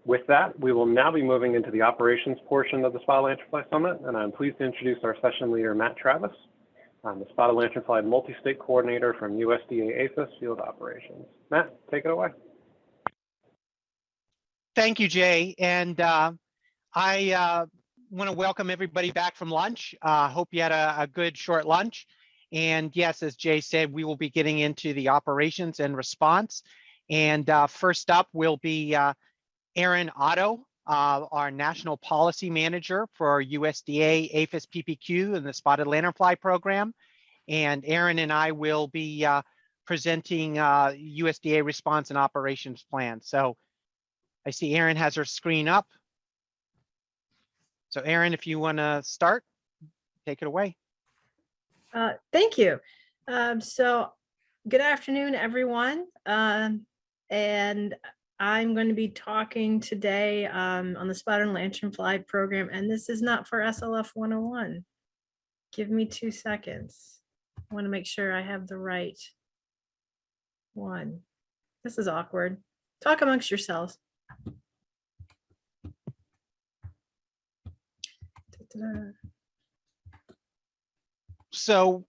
With that, we will now be moving into the operations portion of the Spotted Lanternfly Summit, and I'm pleased to introduce our session leader, Matt Travis. I'm the Spotted Lanternfly Multi-State Coordinator from USDA APHIS Field Operations. Matt, take it away. Thank you, Jay. And I want to welcome everybody back from lunch. Hope you had a good short lunch. And yes, as Jay said, we will be getting into the operations and response. And first up will be Erin Otto, our National Policy Manager for USDA APHIS PPQ and the Spotted Lanternfly Program. And Erin and I will be presenting USDA Response and Operations Plan. So I see Erin has her screen up. So Erin, if you want to start, take it away. Thank you. So good afternoon, everyone. And I'm going to be talking today on the Spotted Lanternfly program, and this is not for SLF 101. Give me 2 seconds. I want to make sure I have the right one. This is awkward. Talk amongst yourselves. So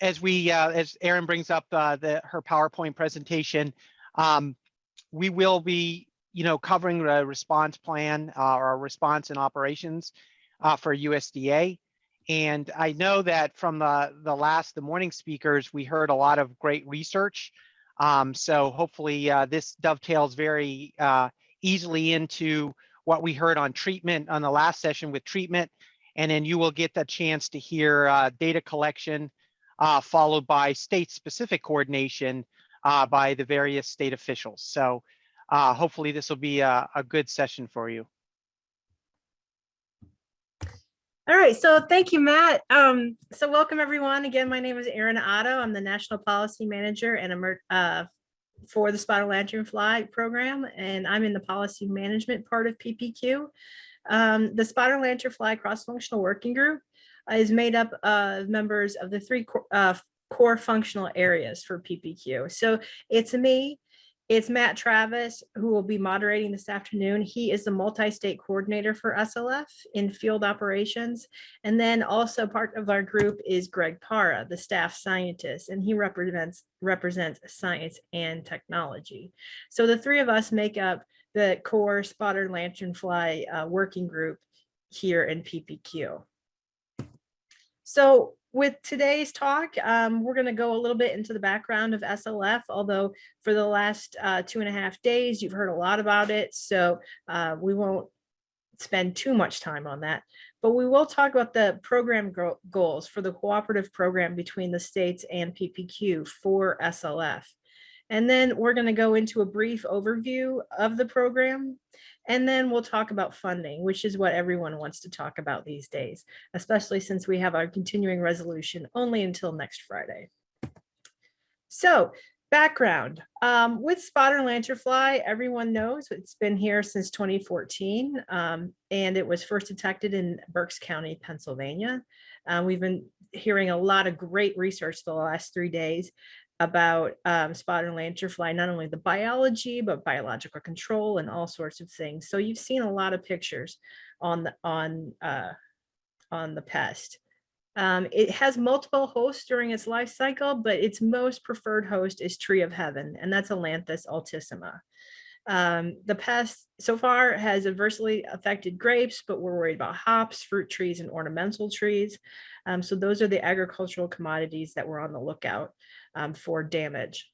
as Erin brings up her PowerPoint presentation, we will be, covering the response plan or response and operations for USDA. And I know that from the morning speakers, we heard a lot of great research. So hopefully this dovetails very easily into what we heard on treatment on the last session with treatment. And then you will get the chance to hear data collection followed by state-specific coordination by the various state officials. So hopefully this will be a good session for you. All right, so thank you, Matt. So welcome everyone. Again, my name is Erin Otto. I'm the National Policy Manager and for the Spotted Lanternfly program, and I'm in the policy management part of PPQ. The Spotted Lanternfly Cross-Functional Working Group is made up of members of the three core functional areas for PPQ. So it's me, it's Matt Travis, who will be moderating this afternoon. He is the multi-state coordinator for SLF in field operations. And then also part of our group is Greg Para, the staff scientist, and he represents science and technology. So the three of us make up the core Spotted Lanternfly working group here in PPQ. So with today's talk, we're going to go a little bit into the background of SLF, although for the last 2.5 days, you've heard a lot about it. So we won't spend too much time on that, but we will talk about the program goals for the cooperative program between the states and PPQ for SLF. And then we're going to go into a brief overview of the program. And then we'll talk about funding, which is what everyone wants to talk about these days, especially since we have our continuing resolution only until next Friday. So background, with Spotted Lanternfly, everyone knows it's been here since 2014, and it was first detected in Berks County, Pennsylvania. We've been hearing a lot of great research the last 3 days about Spotted Lanternfly, not only the biology, but biological control and all sorts of things. So you've seen a lot of pictures on the pest. It has multiple hosts during its life cycle, but its most preferred host is Tree of Heaven, and that's Alanthus altissima. The pest so far has adversely affected grapes, but we're worried about hops, fruit trees, and ornamental trees. So those are the agricultural commodities that we're on the lookout for damage.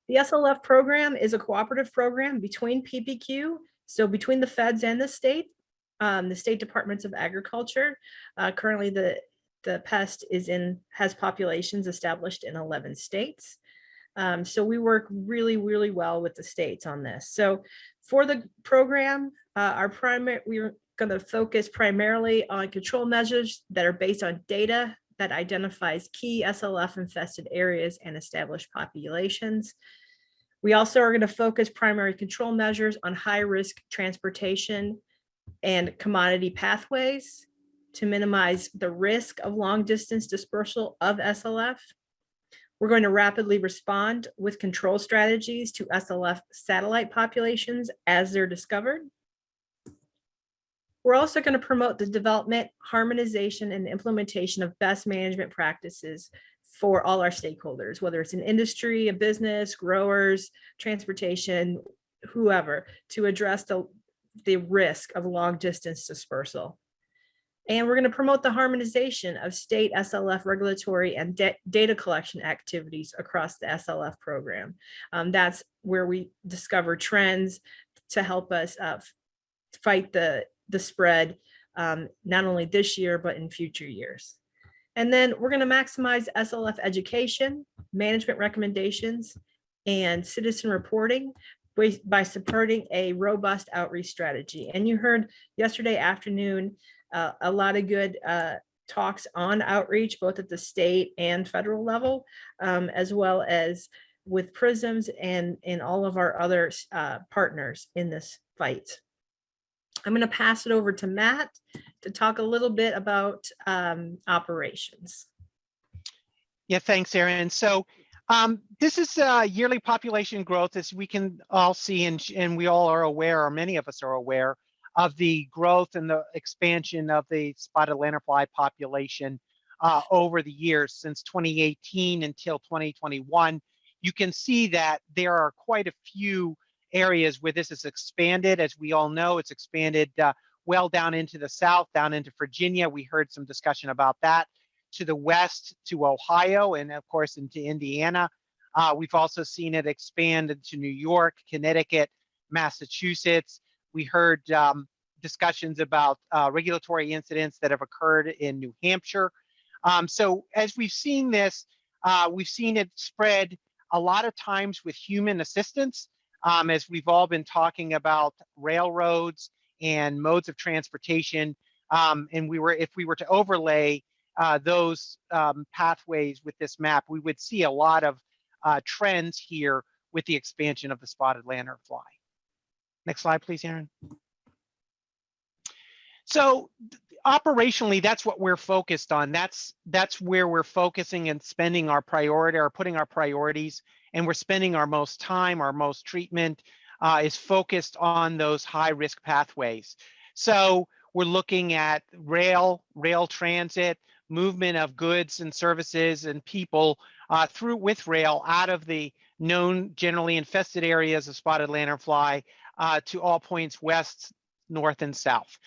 The SLF program is a cooperative program between PPQ, so between the feds and the state departments of agriculture. Currently, the pest has populations established in 11 states. So we work really, really well with the states on this. So for the program, we're going to focus primarily on control measures that are based on data that identifies key SLF infested areas and established populations. We also are going to focus primary control measures on high risk transportation and commodity pathways to minimize the risk of long distance dispersal of SLF. We're going to rapidly respond with control strategies to SLF satellite populations as they're discovered. We're also going to promote the development, harmonization, and implementation of best management practices for all our stakeholders, whether it's an industry, a business, growers, transportation, whoever, to address the risk of long distance dispersal. And we're going to promote the harmonization of state SLF regulatory and data collection activities across the SLF program. That's where we discover trends to help us fight the spread, not only this year, but in future years. And then we're going to maximize SLF education, management recommendations, and citizen reporting by supporting a robust outreach strategy. And you heard yesterday afternoon a lot of good talks on outreach, both at the state and federal level, as well as with PRISMs and all of our other partners in this fight. I'm going to pass it over to Matt to talk a little bit about operations. Yeah, thanks, Erin. So this is yearly population growth, as we can all see, and we all are aware, or many of us are aware, of the growth and the expansion of the spotted lanternfly population over the years since 2018 until 2021. You can see that there are quite a few areas where this has expanded. As we all know, it's expanded well down into the south, down into Virginia. We heard some discussion about that. To the west, to Ohio, and of course into Indiana. We've also seen it expand into New York, Connecticut, Massachusetts. We heard discussions about regulatory incidents that have occurred in New Hampshire. So as we've seen this, we've seen it spread a lot of times with human assistance, as we've all been talking about railroads and modes of transportation. And if we were to overlay those pathways with this map, we would see a lot of trends here with the expansion of the spotted lanternfly. Next slide, please, Erin. So operationally, that's what we're focused on. That's where we're focusing and spending our priority, or putting our priorities, and we're spending our most time, our most treatment is focused on those high-risk pathways. So we're looking at rail transit, movement of goods and services and people with rail out of the known generally infested areas of spotted lanternfly to all points west, north, and south.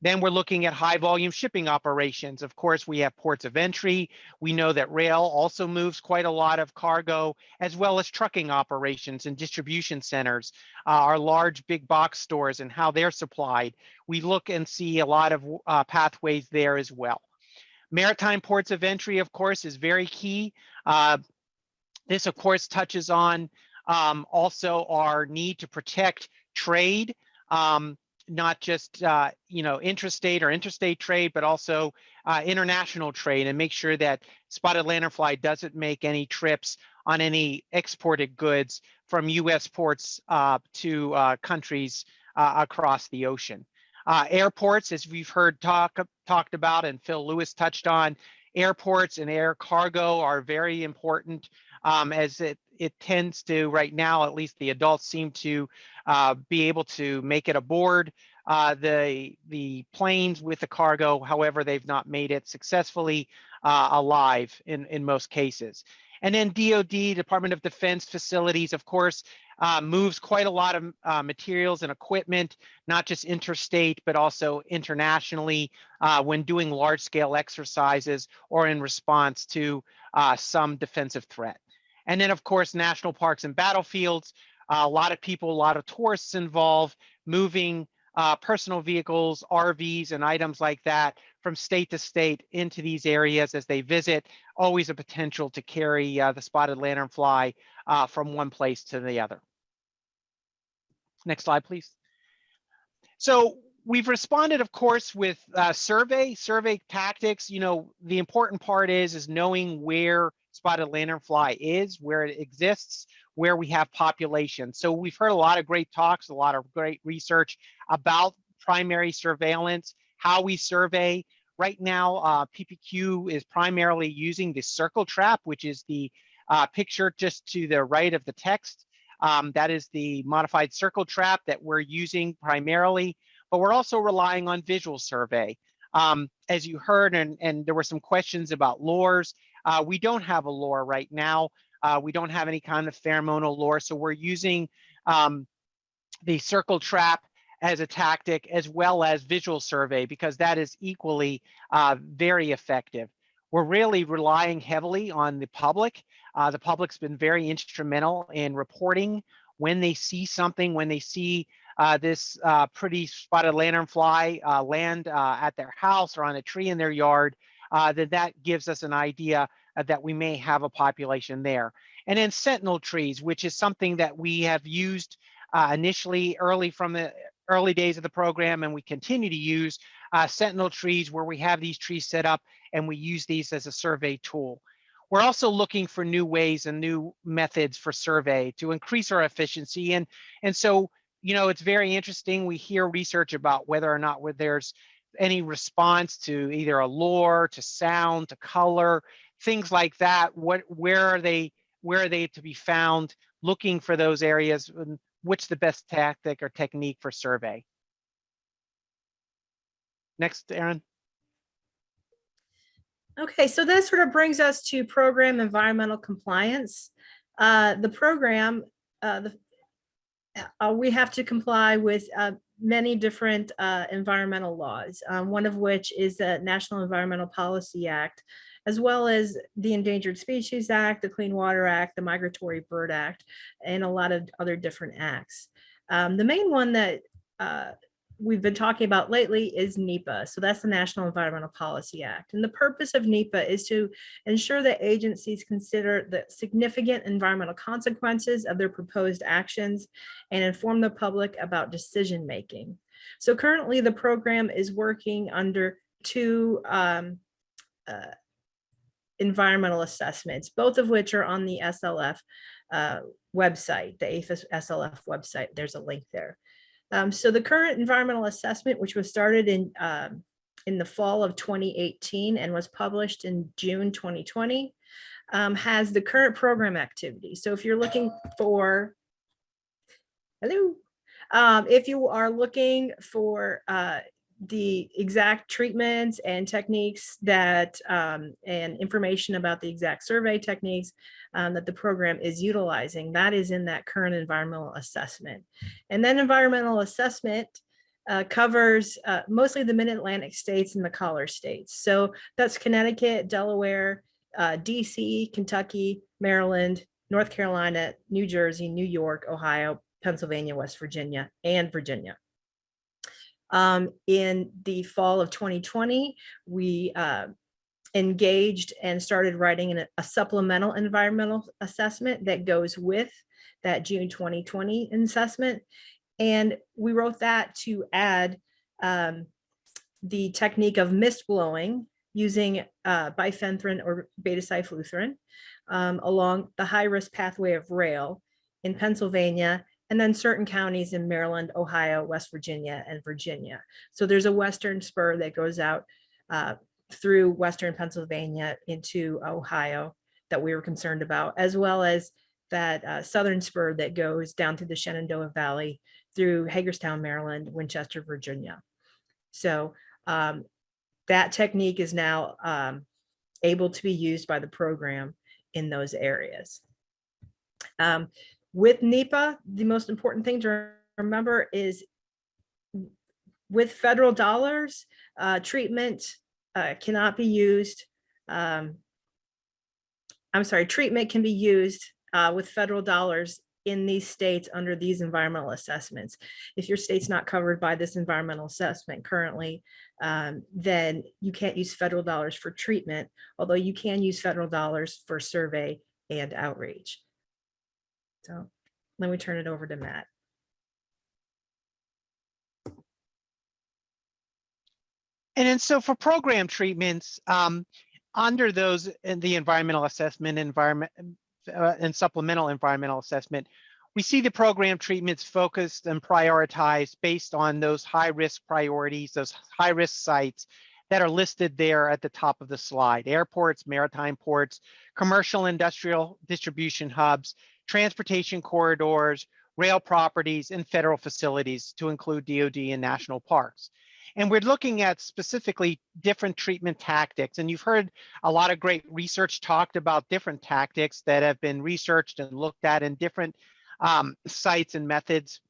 Then we're looking at high volume shipping operations. Of course, we have ports of entry. We know that rail also moves quite a lot of cargo, as well as trucking operations and distribution centers, our large big box stores and how they're supplied. We look and see a lot of pathways there as well. Maritime ports of entry, of course, is very key. This, of course, touches on also our need to protect trade, not just intrastate or interstate trade, but also international trade, and make sure that spotted lanternfly doesn't make any trips on any exported goods from U.S. ports to countries across the ocean. Airports, as we've heard talked about, and Phil Lewis touched on, airports and air cargo are very important, as it tends to, right now, at least the adults seem to be able to make it aboard the planes with the cargo. However, they've not made it successfully alive in most cases. And then DoD, Department of Defense facilities, of course, moves quite a lot of materials and equipment, not just interstate, but also internationally when doing large-scale exercises or in response to some defensive threat. And then, of course, national parks and battlefields, a lot of people, a lot of tourists involved, moving personal vehicles, RVs, and items like that from state to state into these areas as they visit, always a potential to carry the spotted lanternfly from one place to the other. Next slide, please. So we've responded, of course, with survey tactics. You know, the important part is knowing where spotted lanternfly is, where it exists, where we have population. So we've heard a lot of great talks, a lot of great research about primary surveillance, how we survey. Right now, PPQ is primarily using the circle trap, which is the picture just to the right of the text. That is the modified circle trap that we're using primarily, but we're also relying on visual survey. As you heard, and there were some questions about lures, we don't have a lure right now. We don't have any kind of pheromonal lure, so we're using the circle trap as a tactic, as well as visual survey, because that is equally very effective. We're really relying heavily on the public. The public's been very instrumental in reporting when they see something, when they see this pretty spotted lanternfly land at their house or on a tree in their yard, that gives us an idea that we may have a population there. And then sentinel trees, which is something that we have used initially from the early days of the program, and we continue to use sentinel trees where we have these trees set up and we use these as a survey tool. We're also looking for new ways and new methods for survey to increase our efficiency. And so, it's very interesting. We hear research about whether or not there's any response to either a lure, to sound, to color, things like that. Where are they to be found? Looking for those areas. What's the best tactic or technique for survey? Next, Erin. Okay, so that sort of brings us to program environmental compliance. The program, we have to comply with many different environmental laws, one of which is the National Environmental Policy Act, as well as the Endangered Species Act, the Clean Water Act, the Migratory Bird Act, and a lot of other different acts. The main one that we've been talking about lately is NEPA. So that's the National Environmental Policy Act. And the purpose of NEPA is to ensure that agencies consider the significant environmental consequences of their proposed actions and inform the public about decision making. So currently the program is working under two environmental assessments, both of which are on the SLF website, the APHIS SLF website. There's a link there. So the current environmental assessment, which was started in the fall of 2018 and was published in June 2020, has the current program activity. So if you're looking for, if you are looking for the exact treatments and techniques that and information about the exact survey techniques that the program is utilizing, that is in that current environmental assessment. And then environmental assessment covers mostly the Mid-Atlantic states and the collar states. So that's Connecticut, Delaware, DC, Kentucky, Maryland, North Carolina, New Jersey, New York, Ohio, Pennsylvania, West Virginia, and Virginia. In the fall of 2020, we engaged and started writing a supplemental environmental assessment that goes with that June 2020 assessment. And we wrote that to add the technique of mist blowing using bifenthrin or beta-cyfluthrin along the high-risk pathway of rail in Pennsylvania, and then certain counties in Maryland, Ohio, West Virginia, and Virginia. So there's a western spur that goes out through western Pennsylvania into Ohio that we were concerned about, as well as that southern spur that goes down through the Shenandoah Valley through Hagerstown, Maryland, Winchester, Virginia. So that technique is now able to be used by the program in those areas. With NEPA, the most important thing to remember is with federal dollars, treatment cannot be used. Treatment can be used with federal dollars in these states under these environmental assessments. If your state's not covered by this environmental assessment currently, then you can't use federal dollars for treatment, although you can use federal dollars for survey and outreach. So let me turn it over to Matt. And then so for program treatments, under those in the environmental assessment, and supplemental environmental assessment, we see the program treatments focused and prioritized based on those high-risk priorities, those high-risk sites that are listed there at the top of the slide: airports, maritime ports, commercial industrial distribution hubs, transportation corridors, rail properties, and federal facilities, to include DoD and national parks. And we're looking at specifically different treatment tactics. And you've heard a lot of great research talked about different tactics that have been researched and looked at in different sites and methods.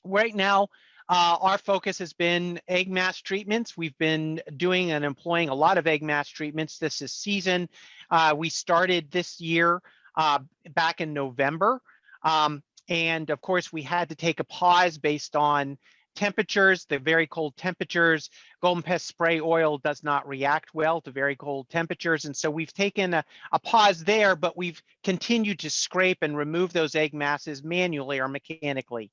Right now, our focus has been egg mass treatments. We've been doing and employing a lot of egg mass treatments this season. We started this year back in November. And of course, we had to take a pause based on temperatures, the very cold temperatures. Golden pest spray oil does not react well to very cold temperatures. And so we've taken a pause there, but we've continued to scrape and remove those egg masses manually or mechanically.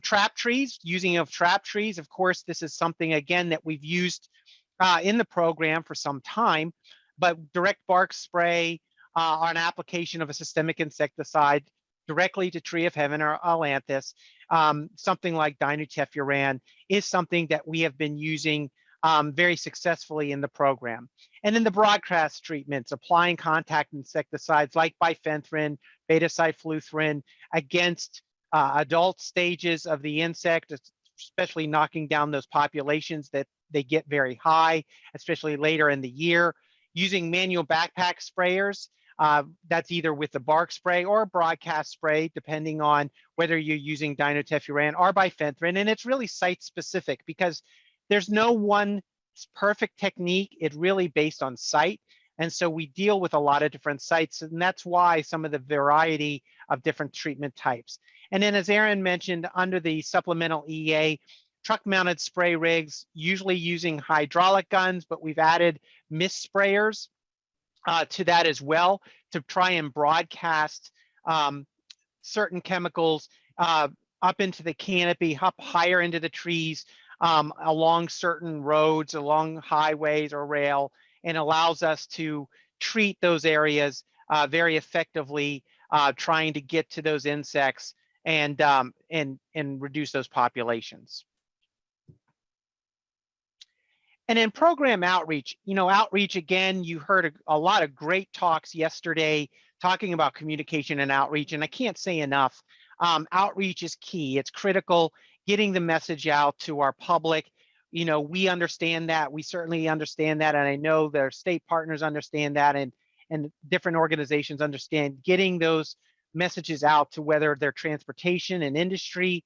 Trap trees, using of trap trees, of course, this is something, again, that we've used in the program for some time, but direct bark spray or an application of a systemic insecticide directly to tree of heaven or ailanthus, something like dinutefuran, is something that we have been using very successfully in the program. And then the broadcast treatments, applying contact insecticides like bifenthrin, beta-cyfluthrin against adult stages of the insect, especially knocking down those populations that they get very high, especially later in the year. Using manual backpack sprayers, that's either with the bark spray or broadcast spray, depending on whether you're using dinutefuran or bifenthrin. And it's really site specific because there's no one perfect technique. It's really based on site. And so we deal with a lot of different sites, and that's why some of the variety of different treatment types. And then, as Erin mentioned, under the supplemental EA, truck-mounted spray rigs, usually using hydraulic guns, but we've added mist sprayers to that as well to try and broadcast certain chemicals up into the canopy, up higher into the trees, along certain roads, along highways or rail, and allows us to treat those areas very effectively, trying to get to those insects and reduce those populations. And in program outreach, outreach, again, you heard a lot of great talks yesterday talking about communication and outreach, and I can't say enough. Outreach is key. It's critical, getting the message out to our public. We understand that. We certainly understand that, and I know their state partners understand that, and different organizations understand getting those messages out to whether they're transportation and industry,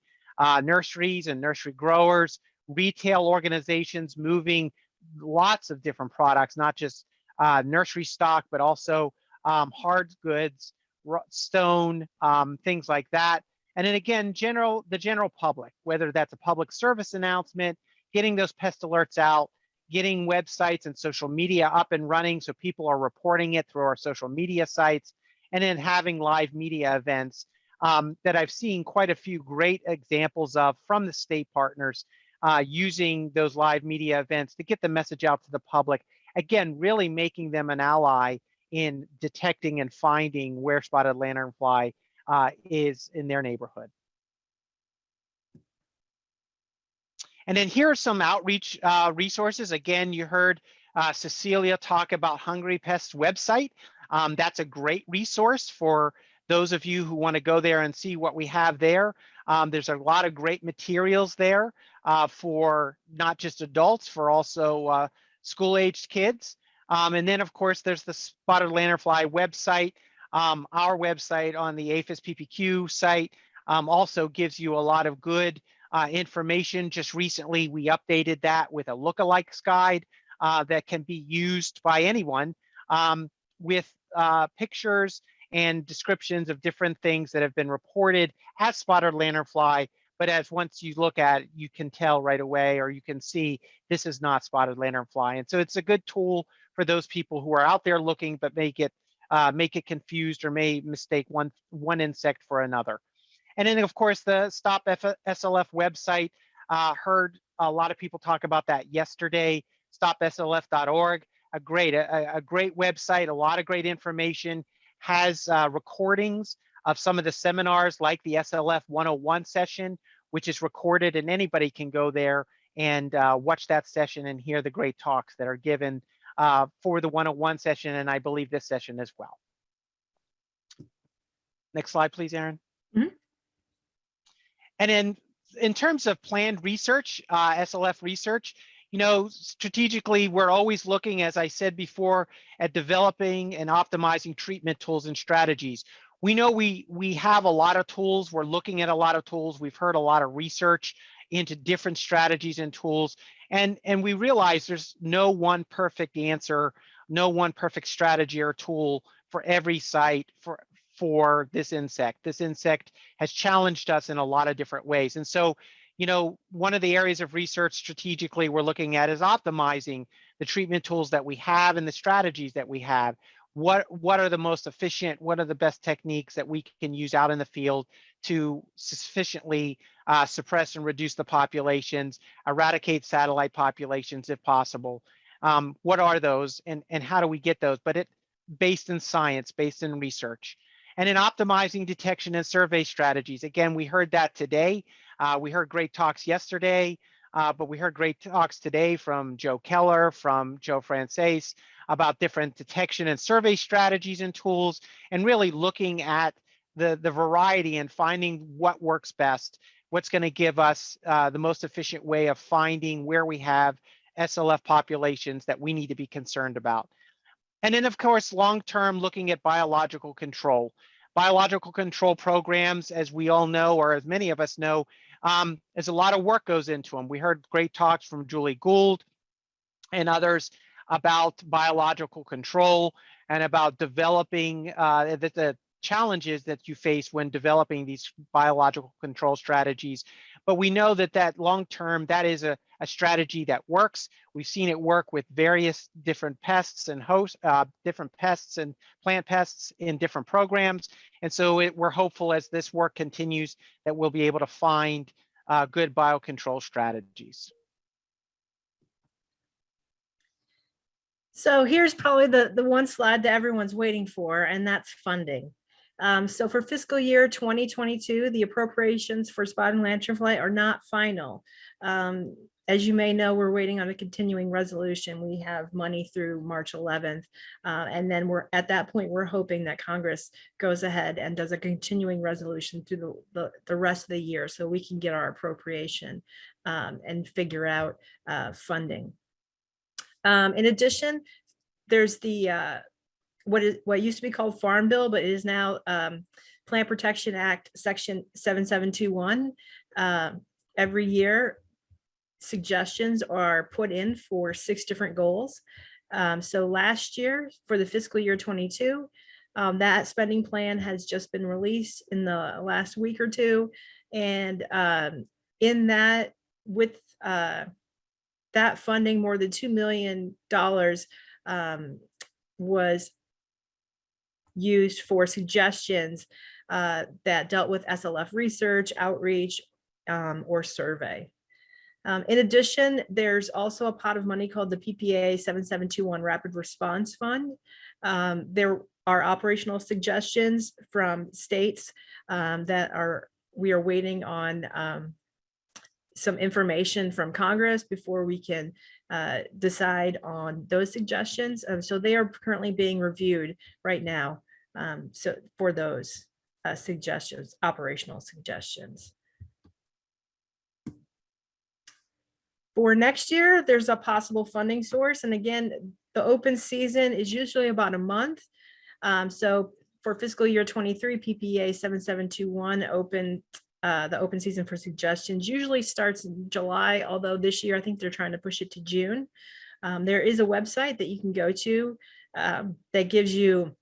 nurseries and nursery growers, retail organizations moving lots of different products, not just nursery stock, but also hard goods, stone, things like that. And then again, the general public, whether that's a public service announcement, getting those pest alerts out, getting websites and social media up and running so people are reporting it through our social media sites, and then having live media events that I've seen quite a few great examples of from the state partners, using those live media events to get the message out to the public. Again, really making them an ally in detecting and finding where spotted lanternfly is in their neighborhood. And then here are some outreach resources. Again, you heard Cecilia talk about Hungry Pests website. That's a great resource for those of you who want to go there and see what we have there. There's a lot of great materials there for not just adults, for also school-aged kids. And then, of course, there's the Spotted Lanternfly website. Our website on the APHIS PPQ site also gives you a lot of good information. Just recently, we updated that with a lookalikes guide that can be used by anyone with pictures and descriptions of different things that have been reported as spotted lanternfly. But as once you look at it, you can tell right away, or you can see this is not spotted lanternfly. And so it's a good tool for those people who are out there looking, but may get confused or may mistake one insect for another. And then, of course, the Stop SLF website. Heard a lot of people talk about that yesterday. StopSLF.org, a great website, a lot of great information. Has recordings of some of the seminars, like the SLF 101 session, which is recorded, and anybody can go there and watch that session and hear the great talks that are given for the 101 session, and I believe this session as well. Next slide, please, Erin. Mhm. And in terms of planned research, SLF research, you know, strategically, we're always looking, as I said before, at developing and optimizing treatment tools and strategies. We know we have a lot of tools. We're looking at a lot of tools. We've heard a lot of research into different strategies and tools. And we realize there's no one perfect answer, no one perfect strategy or tool for every site for this insect. This insect has challenged us in a lot of different ways. And so, you know, one of the areas of research strategically we're looking at is optimizing the treatment tools that we have and the strategies that we have. What are the most efficient? What are the best techniques that we can use out in the field to sufficiently suppress and reduce the populations, eradicate satellite populations if possible? What are those, and how do we get those? But it based in science, based in research. And in optimizing detection and survey strategies. Again, we heard that today. We heard great talks yesterday, but we heard great talks today from Joe Keller, from Joe Frances, about different detection and survey strategies and tools, and really looking at the variety and finding what works best, what's going to give us the most efficient way of finding where we have SLF populations that we need to be concerned about. And then, of course, long-term looking at biological control. Biological control programs, as we all know, or as many of us know, there's a lot of work goes into them. We heard great talks from Julie Gould and others about biological control and about developing the challenges that you face when developing these biological control strategies. But we know that long-term, that is a strategy that works. We've seen it work with various different pests and different pests and plant pests in different programs. And so we're hopeful as this work continues that we'll be able to find good biocontrol strategies. So here's probably the one slide that everyone's waiting for, and that's funding. So for fiscal year 2022, the appropriations for Spotted Lanternfly are not final. As you may know, we're waiting on a continuing resolution. We have money through March 11th. And then at that point, we're hoping that Congress goes ahead and does a continuing resolution through the rest of the year so we can get our appropriation and figure out funding. In addition, there's the what used to be called Farm Bill, but it is now Plant Protection Act Section 7721. Every year, suggestions are put in for 6 different goals. So last year, for the fiscal year 22, that spending plan has just been released in the last week or two. And in that, with that funding, more than $2 million was used for suggestions that dealt with SLF research, outreach, or survey. In addition, there's also a pot of money called the PPA 7721 Rapid Response Fund. There are operational suggestions from states that we are waiting on some information from Congress before we can decide on those suggestions. So they are currently being reviewed right now. So for those suggestions, operational suggestions. For next year, there's a possible funding source. And again, the open season is usually about a month. So for fiscal year 23, PPA 7721 the open season for suggestions usually starts in July, although this year I think they're trying to push it to June. There is a website that you can go to that gives you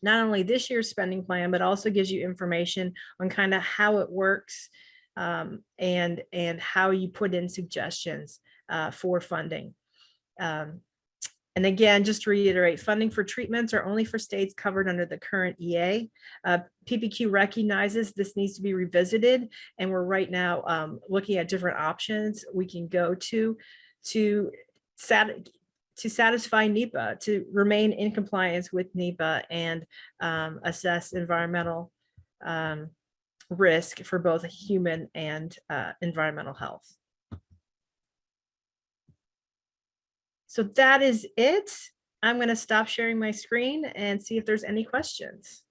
not only this year's spending plan, but also gives you information on kind of how it works and how you put in suggestions for funding. And again, just to reiterate, funding for treatments are only for states covered under the current EA. PPQ recognizes this needs to be revisited, and we're right now looking at different options we can go to satisfy NEPA, to remain in compliance with NEPA and assess environmental risk for both human and environmental health. So that is it. I'm going to stop sharing my screen and see if there's any questions.